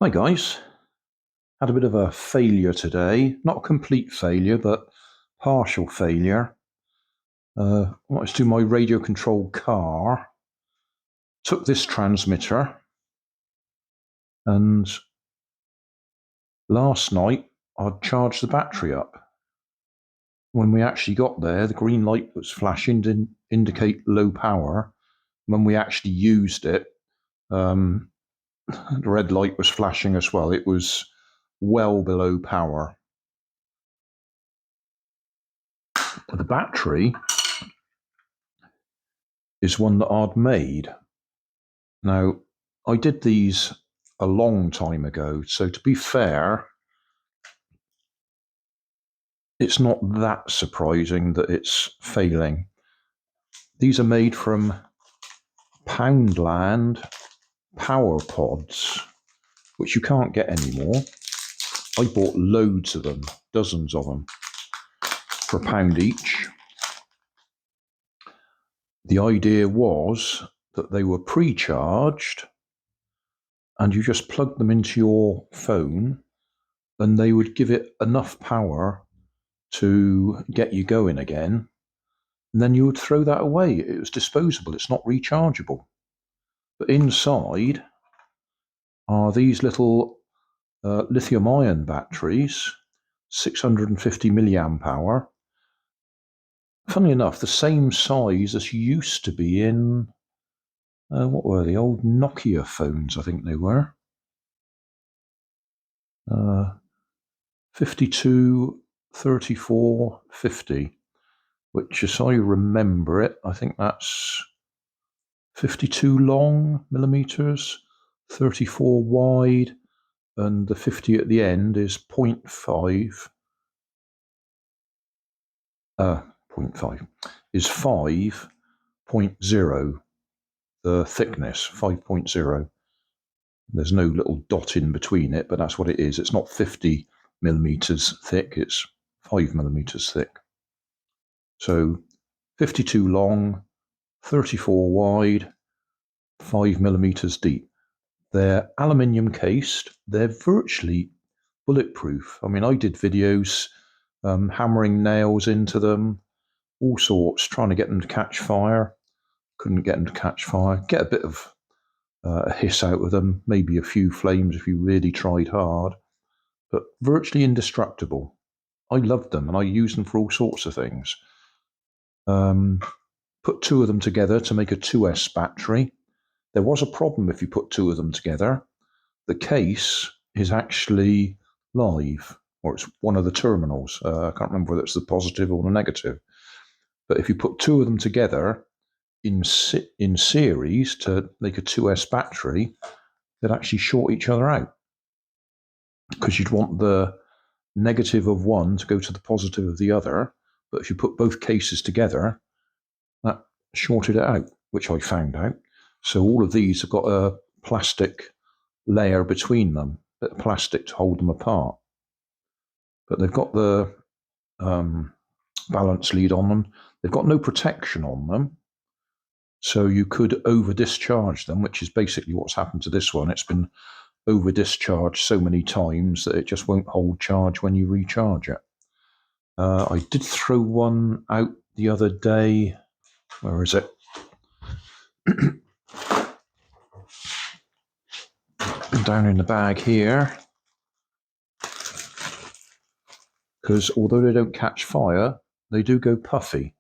Hi guys, had a bit of a failure today, not a complete failure but partial failure. I wanted to do my radio controlled car, took this transmitter, and last night I'd charged the battery up. When we actually got there, the green light was flashing to indicate low power. When we actually used it, the red light was flashing as well. It was well below power. The battery is one that I'd made. Now, I did these a long time ago, so to be fair, it's not that surprising that it's failing. These are made from Poundland power pods, which you can't get anymore. I bought loads of them, dozens of them, for £1 each. The idea was that they were pre-charged and you just plug them into your phone and they would give it enough power to get you going again, and then you would throw that away. It was disposable, it's not rechargeable. But inside are these little lithium-ion batteries, 650 milliamp hour. Funny enough, the same size as used to be in, what were the old Nokia phones, I think they were. 523450, which, as I remember it, I think that's 52 long millimeters, 34 wide, and the 50 at the end is 0.5. 0.5 is 5.0, the thickness, 5.0. There's no little dot in between it, but that's what it is. It's not 50 millimeters thick, it's 5 millimeters thick. So 52 long, 34 wide, 5 millimeters deep. They're aluminium cased. They're virtually bulletproof. I mean, I did videos hammering nails into them, all sorts, trying to get them to catch fire. Couldn't get them to catch fire. Get a bit of a hiss out of them, maybe a few flames if you really tried hard, but virtually indestructible. I loved them and I used them for all sorts of things. Put two of them together to make a 2S battery. There was a problem if you put two of them together. The case is actually live, or it's one of the terminals. I can't remember whether it's the positive or the negative. But if you put two of them together in series to make a 2S battery, they'd actually short each other out, because you'd want the negative of one to go to the positive of the other. But if you put both cases together, that shorted it out, which I found out. So all of these have got a plastic layer between them, a bit of plastic to hold them apart. But they've got the balance lead on them. They've got no protection on them. So you could over-discharge them, which is basically what's happened to this one. It's been over-discharged so many times that it just won't hold charge when you recharge it. I did throw one out the other day. Where is it? Down in the bag here. Because although they don't catch fire, they do go puffy.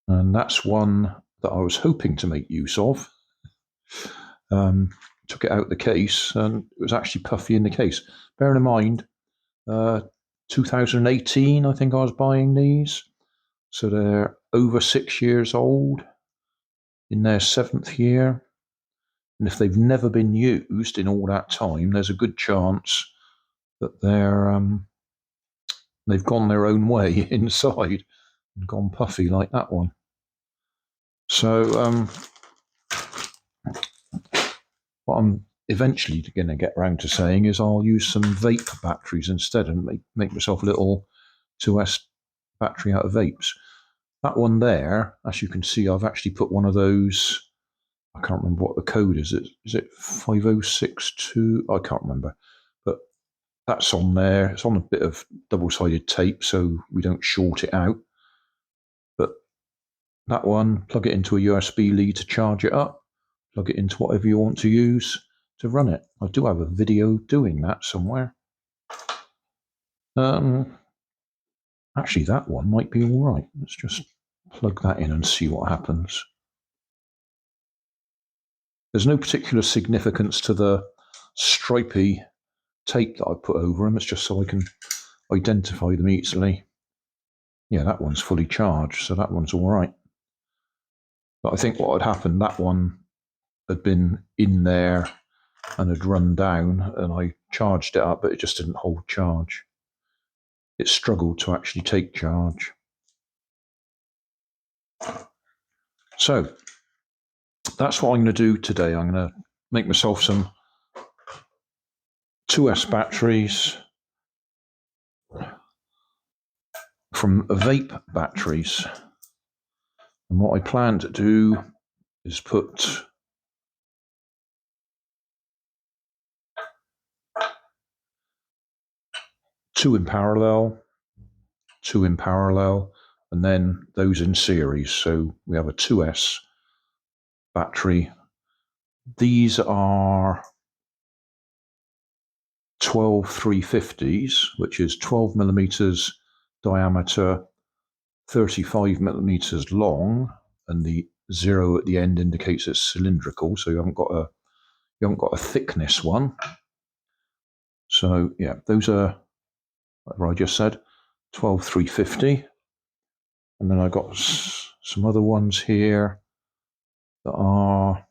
And that's one that I was hoping to make use of. Took it out the case and it was actually puffy in the case. Bearing in mind, 2018, I think I was buying these. So they're over 6 years old, in their 7th year. And if they've never been used in all that time, there's a good chance that they've gone their own way inside and gone puffy like that one. So what I'm eventually going to get around to saying is I'll use some vape batteries instead and make myself a little 2S battery out of vapes. That one there, as you can see, I've actually put one of those I can't remember what the code is. Is it 5062? I can't remember. But that's on there. It's on a bit of double-sided tape so we don't short it out. But that one, plug it into a USB lead to charge it up. Plug it into whatever you want to use to run it. I do have a video doing that somewhere. Actually, that one might be all right. Let's just plug that in and see what happens. There's no particular significance to the stripy tape that I put over them. It's just so I can identify them easily. Yeah, that one's fully charged, so that one's all right. But I think what had happened, that one had been in there and had run down, and I charged it up, but it just didn't hold charge. It struggled to actually take charge. So that's what I'm going to do today. I'm going to make myself some 2S batteries from Vape batteries. And what I plan to do is put two in parallel, and then those in series. So we have a 2S battery. These are 12350s, which is 12 millimeters diameter, 35 millimeters long, and the 0 at the end indicates it's cylindrical, so you haven't got a thickness one. So yeah, those are, whatever I just said, 12350. And then I got some other ones here that are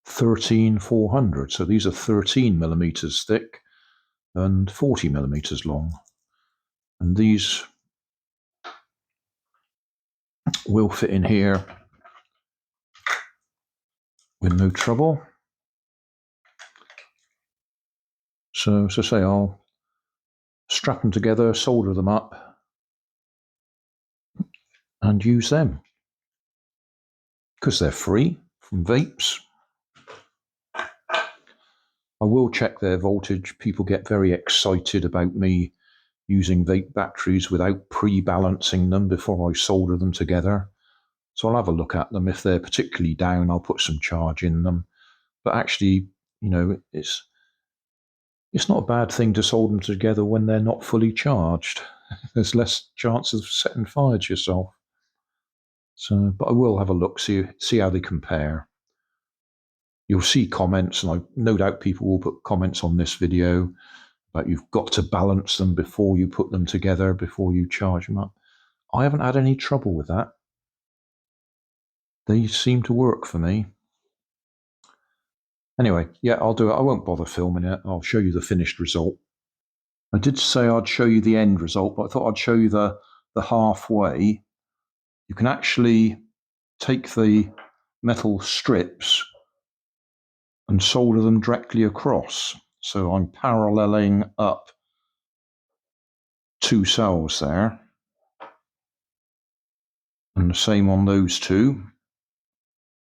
13400. So these are 13 millimeters thick and 40 millimeters long. And these will fit in here with no trouble. So as I say, I'll strap them together, solder them up, and use them. Because they're free from Vapes. I will check their voltage. People get very excited about me using Vape batteries without pre-balancing them before I solder them together. So I'll have a look at them. If they're particularly down, I'll put some charge in them. But actually, you know, it's not a bad thing to solder them together when they're not fully charged. There's less chance of setting fire to yourself. So, but I will have a look, see how they compare. You'll see comments, and I no doubt people will put comments on this video about you've got to balance them before you put them together, before you charge them up. I haven't had any trouble with that. They seem to work for me. Anyway, yeah, I'll do it. I won't bother filming it. I'll show you the finished result. I did say I'd show you the end result, but I thought I'd show you the halfway. You can actually take the metal strips and solder them directly across. So I'm paralleling up two cells there. And the same on those two.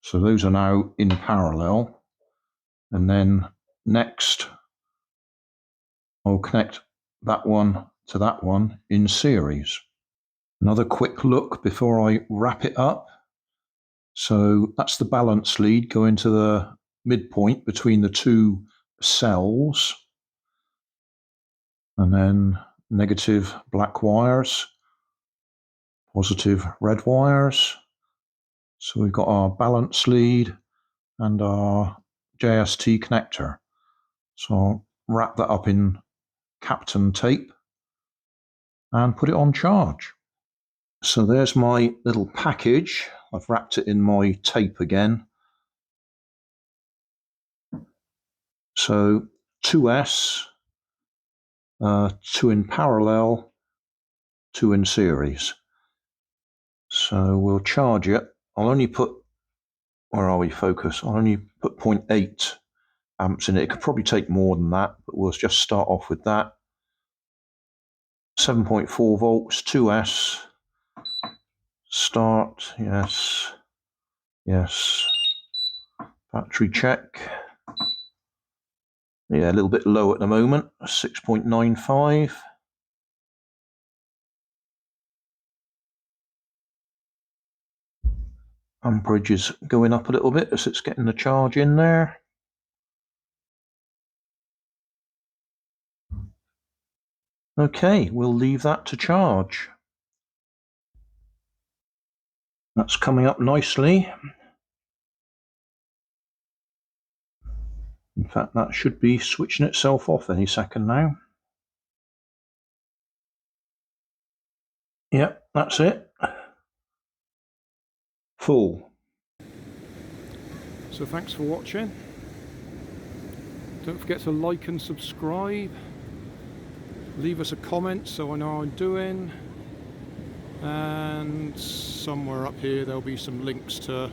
So those are now in parallel. And then next, I'll connect that one to that one in series. Another quick look before I wrap it up. So that's the balance lead going to the midpoint between the two cells. And then negative black wires, positive red wires. So we've got our balance lead and our JST connector. So I'll wrap that up in Captain tape and put it on charge. So there's my little package. I've wrapped it in my tape again. So 2S, 2 in parallel, 2 in series. So we'll charge it. I'll only put, where are we, focus? I'll only put 0.8 amps in it. It could probably take more than that, but we'll just start off with that. 7.4 volts, 2S. Start, yes. Yes. Battery check. Yeah, a little bit low at the moment, 6.95. Amperage is going up a little bit as it's getting the charge in there. Okay, we'll leave that to charge. That's coming up nicely. In fact, that should be switching itself off any second now. Yep, that's it. Full. So thanks for watching. Don't forget to like and subscribe. Leave us a comment so I know how I'm doing. And somewhere up here there'll be some links to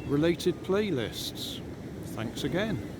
related playlists. Thanks again.